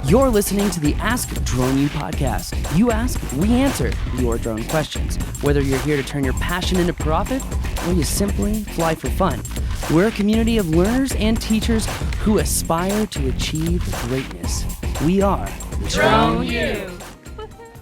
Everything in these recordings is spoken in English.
You're listening to the Ask Drone U podcast. You ask, we answer your drone questions. Whether you're here to turn your passion into profit or you simply fly for fun, we're a community of learners and teachers who aspire to achieve greatness. We are Drone U.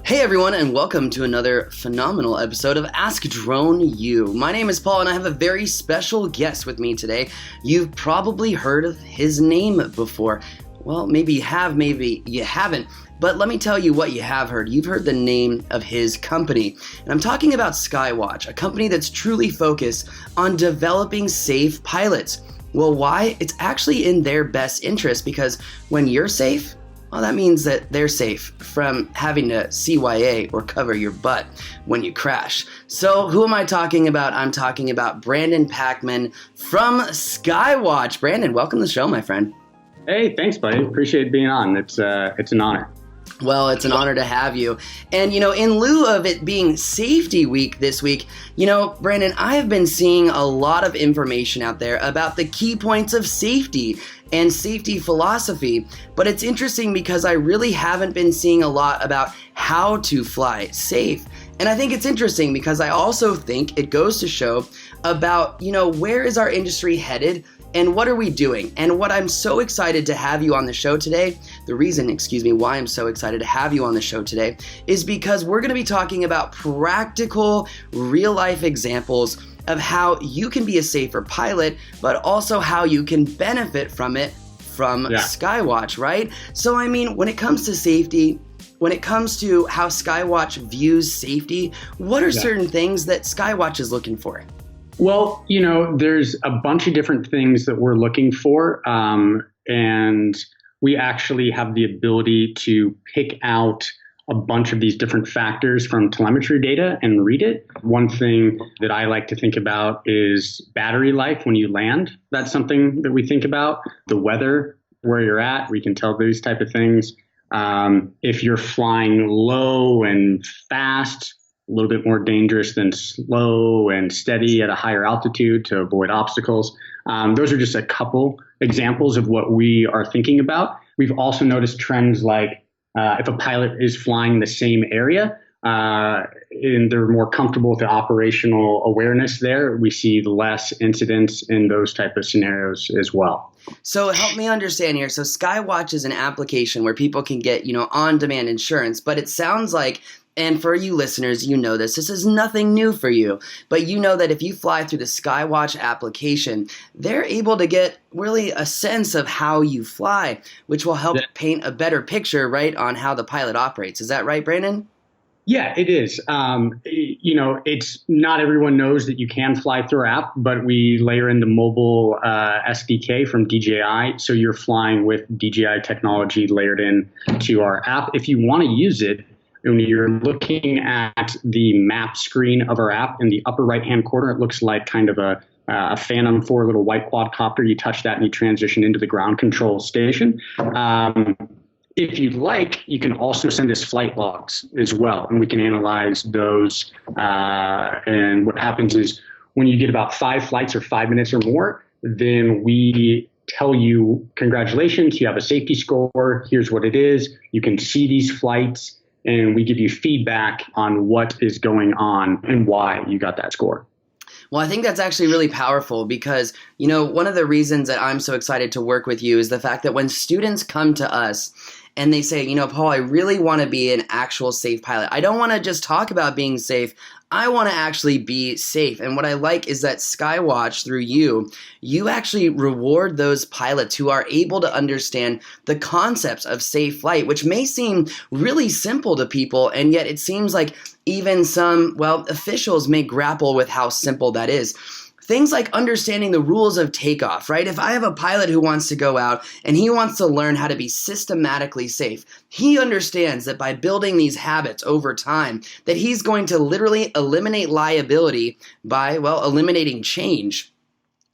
Hey everyone, and welcome to another phenomenal episode of Ask Drone U. My name is Paul, and I have a very special guest with me today. You've probably heard of his name before. Well, maybe you have, maybe you haven't, but let me tell you what you have heard. You've heard the name of his company, and I'm talking about Skywatch, a company that's truly focused on developing safe pilots. Well, why? It's actually in their best interest, because when you're safe, well, that means that they're safe from having to CYA or cover your butt when you crash. So who am I talking about? I'm talking about Brandon Packman from Skywatch. Brandon, welcome to the show, my friend. Hey, thanks, buddy. Appreciate being on. It's an honor. Well, it's an honor to have you. And, in lieu of it being Safety Week this week, Brandon, I have been seeing a lot of information out there about the key points of safety and safety philosophy. But it's interesting because I really haven't been seeing a lot about how to fly safe. And I think it's interesting because I also think it goes to show about, where is our industry headed? And what are we doing? And what I'm so excited to have you on the show today, the reason, why I'm so excited to have you on the show today is because we're going to be talking about practical, real-life examples of how you can be a safer pilot, but also how you can benefit from it from Skywatch, right? So, when it comes to safety, when it comes to how Skywatch views safety, what are certain things that Skywatch is looking for? Well, there's a bunch of different things that we're looking for, and we actually have the ability to pick out a bunch of these different factors from telemetry data and read it. One thing that I like to think about is battery life when you land. That's something that we think about. The weather, where you're at, we can tell these type of things. If you're flying low and fast, a little bit more dangerous than slow and steady at a higher altitude to avoid obstacles. Those are just a couple examples of what we are thinking about. We've also noticed trends like if a pilot is flying the same area and they're more comfortable with the operational awareness there, we see less incidents in those type of scenarios as well. So help me understand here. So Skywatch is an application where people can get, on-demand insurance, but it sounds like, and for you listeners, this is nothing new for you, but you know that if you fly through the Skywatch application, they're able to get really a sense of how you fly, which will help paint a better picture, right, on how the pilot operates. Is that right, Brandon? Yeah, it is. It's not everyone knows that you can fly through our app, but we layer in the mobile SDK from DJI. So you're flying with DJI technology layered in to our app. If you want to use it, when you're looking at the map screen of our app in the upper right-hand corner, it looks like kind of a Phantom 4 little white quadcopter. You touch that and you transition into the ground control station. If you'd like, you can also send us flight logs as well, and we can analyze those. And what happens is when you get about 5 flights or 5 minutes or more, then we tell you, congratulations, you have a safety score. Here's what it is. You can see these flights, and we give you feedback on what is going on and why you got that score. Well, I think that's actually really powerful because, one of the reasons that I'm so excited to work with you is the fact that when students come to us and they say, Paul, I really want to be an actual safe pilot. I don't want to just talk about being safe. I want to actually be safe. And what I like is that Skywatch, through you actually reward those pilots who are able to understand the concepts of safe flight, which may seem really simple to people. And yet it seems like even some, officials may grapple with how simple that is. Things like understanding the rules of takeoff, right? If I have a pilot who wants to go out and he wants to learn how to be systematically safe, he understands that by building these habits over time, that he's going to literally eliminate liability by, eliminating change,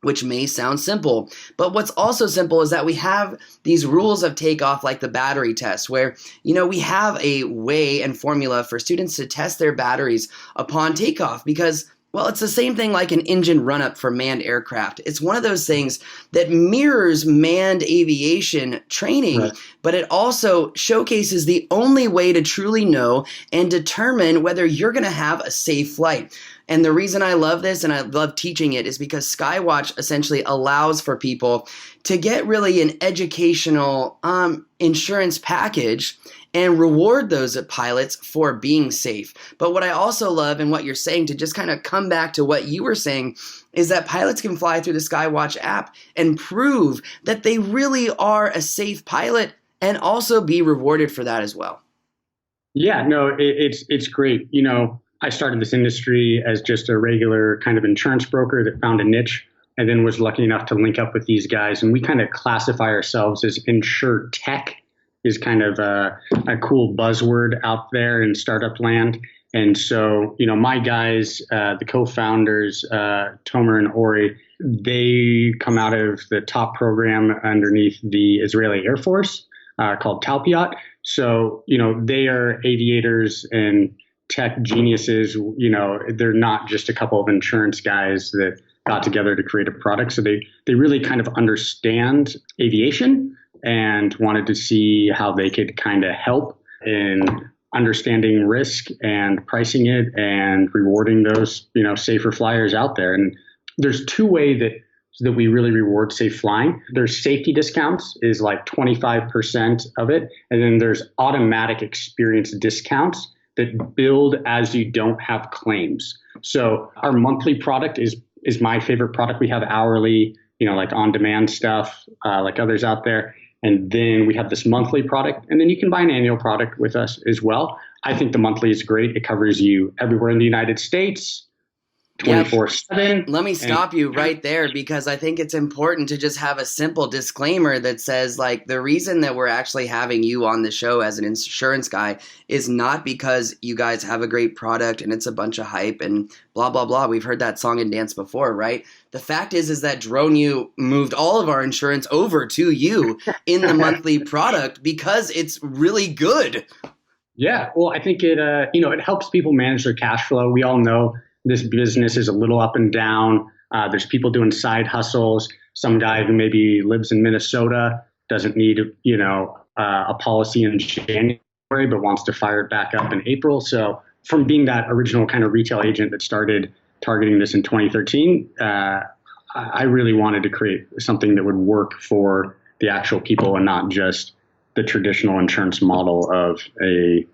which may sound simple. But what's also simple is that we have these rules of takeoff like the battery test where, we have a way and formula for students to test their batteries upon takeoff because Well, it's the same thing like an engine run-up for manned aircraft. It's one of those things that mirrors manned aviation training, Right. but it also showcases the only way to truly know and determine whether you're going to have a safe flight. And the reason I love this and I love teaching it is because Skywatch essentially allows for people to get really an educational insurance package and reward those pilots for being safe. But what I also love and what you're saying, to just kind of come back to what you were saying, is that pilots can fly through the Skywatch app and prove that they really are a safe pilot and also be rewarded for that as well. Yeah, no, it's great. You know, I started this industry as just a regular kind of insurance broker that found a niche and then was lucky enough to link up with these guys. And we kind of classify ourselves as insure tech, is kind of a cool buzzword out there in startup land. And so, you know, my guys, the co-founders, Tomer and Ori, they come out of the top program underneath the Israeli Air Force called Talpiot. So, you know, they are aviators and tech geniuses. You know, they're not just a couple of insurance guys that got together to create a product. So they really kind of understand aviation and wanted to see how they could kind of help in understanding risk and pricing it and rewarding those, you know, safer flyers out there. And there's two ways that we really reward safe flying. There's safety discounts, is like 25% of it. And then there's automatic experience discounts that build as you don't have claims. So our monthly product is my favorite product. We have hourly, you know, like on-demand stuff, like others out there. And then we have this monthly product, and then you can buy an annual product with us as well. I think the monthly is great. It covers you everywhere in the United States, 24/7. Let me stop you right there, because I think it's important to just have a simple disclaimer that says, like, the reason that we're actually having you on the show as an insurance guy is not because you guys have a great product and it's a bunch of hype and blah, blah, blah. We've heard that song and dance before, right? The fact is that Drone U moved all of our insurance over to you in the monthly product because it's really good. Yeah, well, I think it helps people manage their cash flow. We all know this business is a little up and down. There's people doing side hustles. Some guy who maybe lives in Minnesota doesn't need, a policy in January, but wants to fire it back up in April. So from being that original kind of retail agent that started targeting this in 2013, I really wanted to create something that would work for the actual people and not just the traditional insurance model of a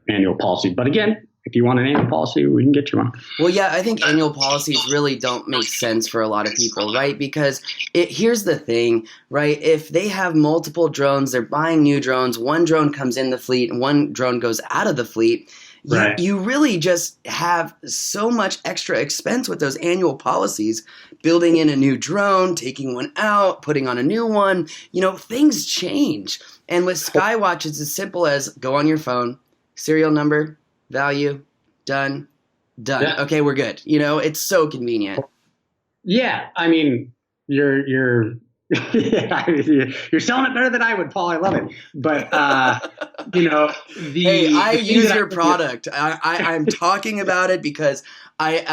annual policy. But again, if you want an annual policy, we can get you one. Well, yeah, I think annual policies really don't make sense for a lot of people, right? Because here's the thing, right? If they have multiple drones, they're buying new drones, one drone comes in the fleet and one drone goes out of the fleet, Right. You really just have so much extra expense with those annual policies, building in a new drone, taking one out, putting on a new one. Things change. And with Skywatch, it's as simple as go on your phone, serial number, value, done. Yeah. Okay, we're good. It's so convenient. Yeah, I mean, you're you're selling it better than I would, Paul. I love it. But hey, I use your product. I'm talking about it because and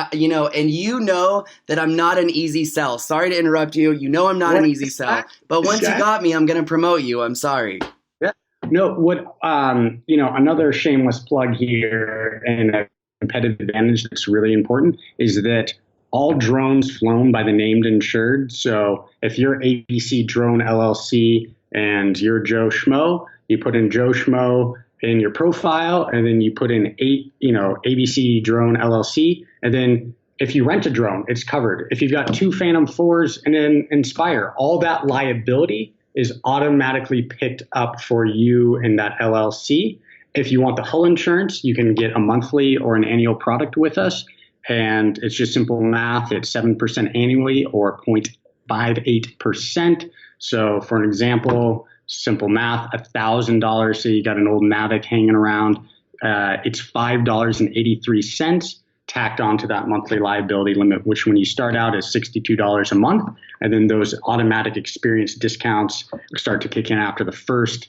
that I'm not an easy sell. Sorry to interrupt you. I'm not an easy sell. But once you got me, I'm going to promote you. I'm sorry. Yeah. No, another shameless plug here and a competitive advantage that's really important is that all drones flown by the named insured. So if you're ABC Drone LLC and you're Joe Schmo, you put in Joe Schmo in your profile, and then you put in ABC Drone LLC. And then if you rent a drone, it's covered. If you've got 2 Phantom 4s and an Inspire, all that liability is automatically picked up for you in that LLC. If you want the hull insurance, you can get a monthly or an annual product with us. And it's just simple math. It's 7% annually or 0.58%. So for an example, simple math, $1,000. So you got an old Mavic hanging around. It's $5.83 tacked onto that monthly liability limit, which when you start out is $62 a month. And then those automatic experience discounts start to kick in after the first,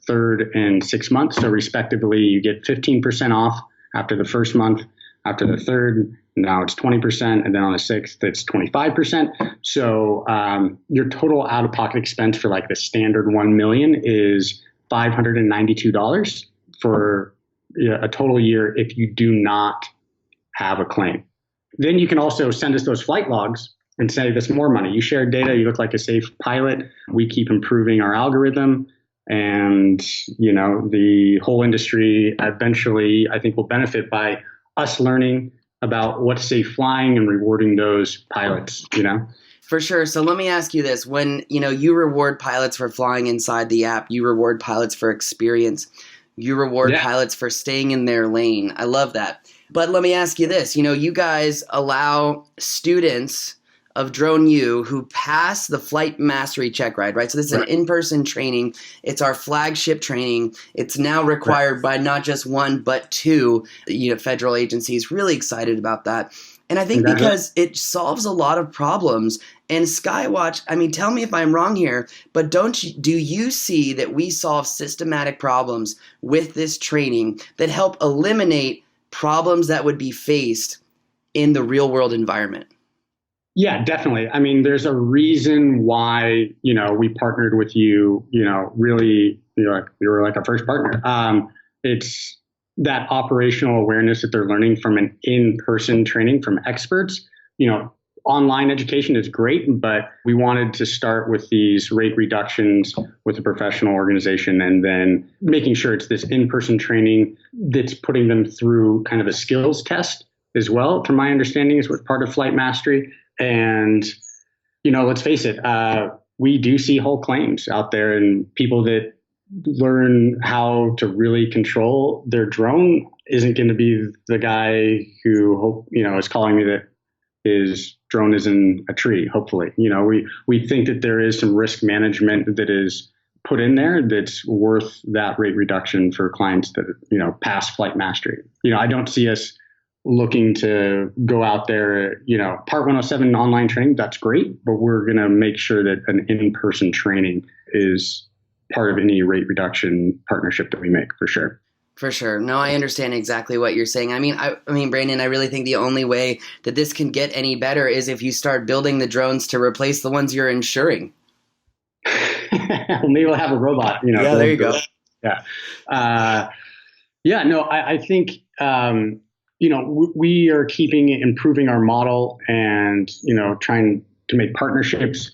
third, and 6th months. So respectively, you get 15% off after the first month, After the third, now it's 20%. And then on the sixth, it's 25%. So your total out-of-pocket expense for like the standard 1 million is $592 for a total year if you do not have a claim. Then you can also send us those flight logs and say this more money. You share data, you look like a safe pilot. We keep improving our algorithm. And, the whole industry eventually, I think, will benefit by us learning about what's safe flying and rewarding those pilots, For sure. So let me ask you this. When, you reward pilots for flying inside the app, you reward pilots for experience. You reward pilots for staying in their lane. I love that. But let me ask you this. You guys allow students of Drone U who pass the flight mastery check ride, right? So this is an in-person training. It's our flagship training. It's now required by not just one, but two, federal agencies. Really excited about that. And I think because it solves a lot of problems. And Skywatch, tell me if I'm wrong here, but do you see that we solve systematic problems with this training that help eliminate problems that would be faced in the real world environment? Yeah, definitely. There's a reason why, we partnered with you, really, you were like our first partner. It's that operational awareness that they're learning from an in-person training from experts. Online education is great, but we wanted to start with these rate reductions with a professional organization and then making sure it's this in-person training that's putting them through kind of a skills test as well, from my understanding, is what part of flight mastery. And, let's face it, we do see whole claims out there, and people that learn how to really control their drone isn't going to be the guy who, is calling me that his drone is in a tree, hopefully. We think that there is some risk management that is put in there that's worth that rate reduction for clients that, pass flight mastery. I don't see us looking to go out there, Part 107 online training, that's great, but we're going to make sure that an in-person training is part of any rate reduction partnership that we make, for sure. For sure. No, I understand exactly what you're saying. Brandon, I really think the only way that this can get any better is if you start building the drones to replace the ones you're insuring. Well, maybe we'll have a robot, Yeah, there you go. Yeah. I think, we are improving our model and, trying to make partnerships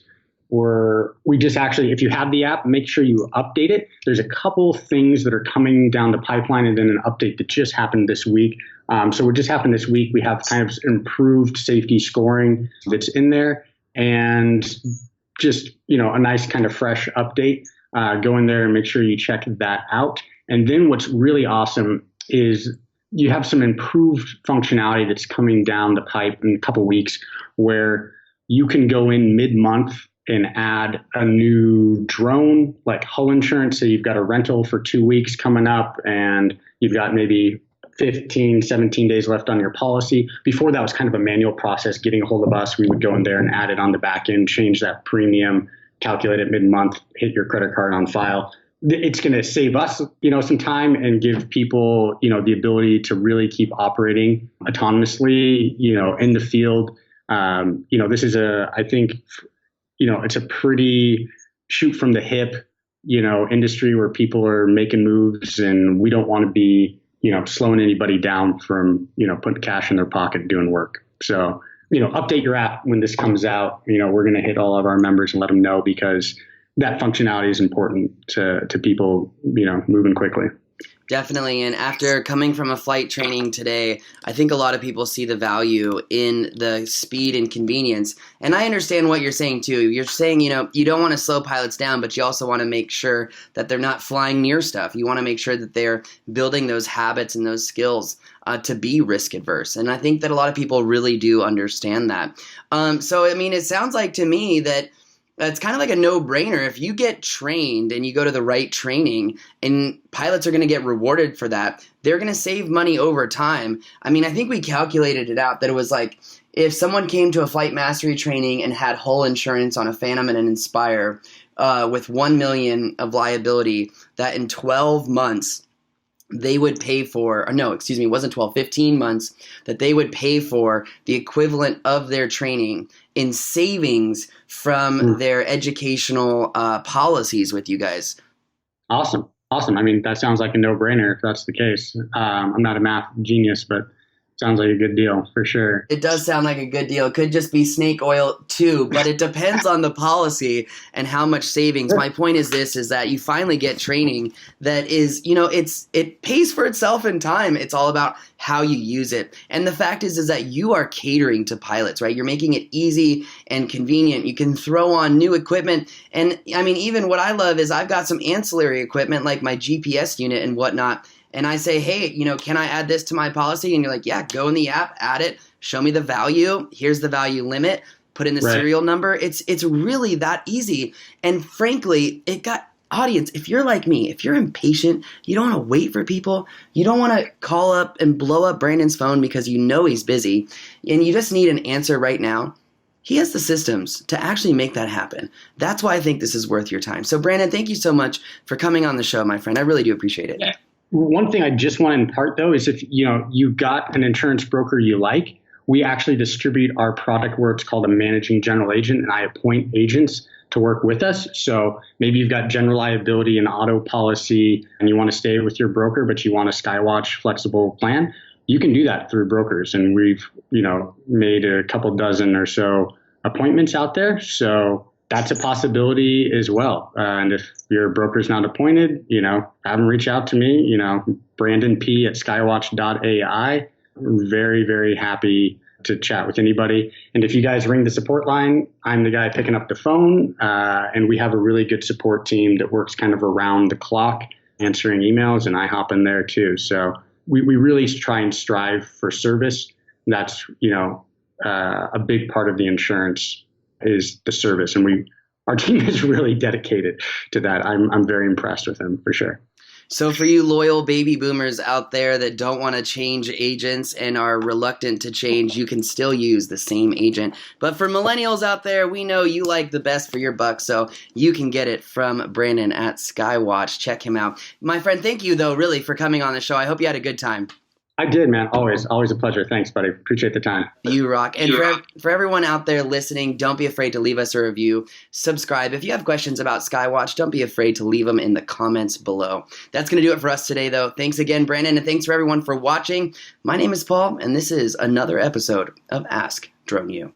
where we just actually, if you have the app, make sure you update it. There's a couple things that are coming down the pipeline and then an update that just happened this week. So what just happened this week, we have kind of improved safety scoring that's in there and just, a nice kind of fresh update. Go in there and make sure you check that out. And then what's really awesome is you have some improved functionality that's coming down the pipe in a couple weeks where you can go in mid-month and add a new drone, like hull insurance. So you've got a rental for 2 weeks coming up and you've got maybe 15, 17 days left on your policy. Before that was kind of a manual process, getting a hold of us. We would go in there and add it on the back end, change that premium, calculate it mid-month, hit your credit card on file. It's going to save us, some time and give people, the ability to really keep operating autonomously, in the field. This is I think, it's a pretty shoot from the hip, industry where people are making moves and we don't want to be, slowing anybody down from, putting cash in their pocket and doing work. So, update your app when this comes out. We're going to hit all of our members and let them know because that functionality is important to people, moving quickly. Definitely. And after coming from a flight training today, I think a lot of people see the value in the speed and convenience. And I understand what you're saying too. You're saying, you don't want to slow pilots down, but you also want to make sure that they're not flying near stuff. You want to make sure that they're building those habits and those skills to be risk adverse. And I think that a lot of people really do understand that. It sounds like to me that it's kind of like a no-brainer. If you get trained and you go to the right training and pilots are going to get rewarded for that, they're going to save money over time. I think we calculated it out that it was like if someone came to a flight mastery training and had hull insurance on a Phantom and an Inspire with $1 million of liability, that in 12 months they would pay for, or no, excuse me, it wasn't 12, 15 months that they would pay for the equivalent of their training in savings from their educational policies with you guys. Awesome. Awesome. I mean, that sounds like a no-brainer if that's the case. I'm not a math genius, but sounds like a good deal for sure. It does sound like a good deal. It could just be snake oil too, but it depends on the policy and how much savings. My point is this, is that you finally get training that is, it pays for itself in time. It's all about how you use it. And the fact is that you are catering to pilots, right? You're making it easy and convenient. You can throw on new equipment. And I mean, even what I love is I've got some ancillary equipment like my GPS unit and whatnot. And I say, hey, can I add this to my policy? And you're like, yeah, go in the app, add it, show me the value. Here's the value limit, put in the serial number. It's really that easy. And frankly, it got audience. If you're like me, if you're impatient, you don't want to wait for people. You don't want to call up and blow up Brandon's phone because he's busy and you just need an answer right now. He has the systems to actually make that happen. That's why I think this is worth your time. So Brandon, thank you so much for coming on the show, my friend. I really do appreciate it. Yeah. One thing I just want to impart, though, is if you've got an insurance broker you like, we actually distribute our product where it's called a managing general agent, and I appoint agents to work with us. So maybe you've got general liability and auto policy, and you want to stay with your broker, but you want a Skywatch flexible plan. You can do that through brokers, and we've made a couple dozen or so appointments out there. So that's a possibility as well. And if your broker's not appointed, have them reach out to me, Brandon P at skywatch.ai. I'm very, very happy to chat with anybody. And if you guys ring the support line, I'm the guy picking up the phone. And we have a really good support team that works kind of around the clock answering emails, and I hop in there too. So we really try and strive for service. That's, a big part of the insurance is the service. And our team is really dedicated to that. I'm very impressed with them for sure. So for you loyal baby boomers out there that don't want to change agents and are reluctant to change, you can still use the same agent. But for millennials out there, we know you like the best for your buck, so you can get it from Brandon at Skywatch. Check him out. My friend, thank you, though, really, for coming on the show. I hope you had a good time. I did, man. Always a pleasure. Thanks, buddy. Appreciate the time. You rock. And for everyone out there listening, don't be afraid to leave us a review. Subscribe. If you have questions about Skywatch, don't be afraid to leave them in the comments below. That's going to do it for us today, though. Thanks again, Brandon, and thanks for everyone for watching. My name is Paul, and this is another episode of Ask Drone U.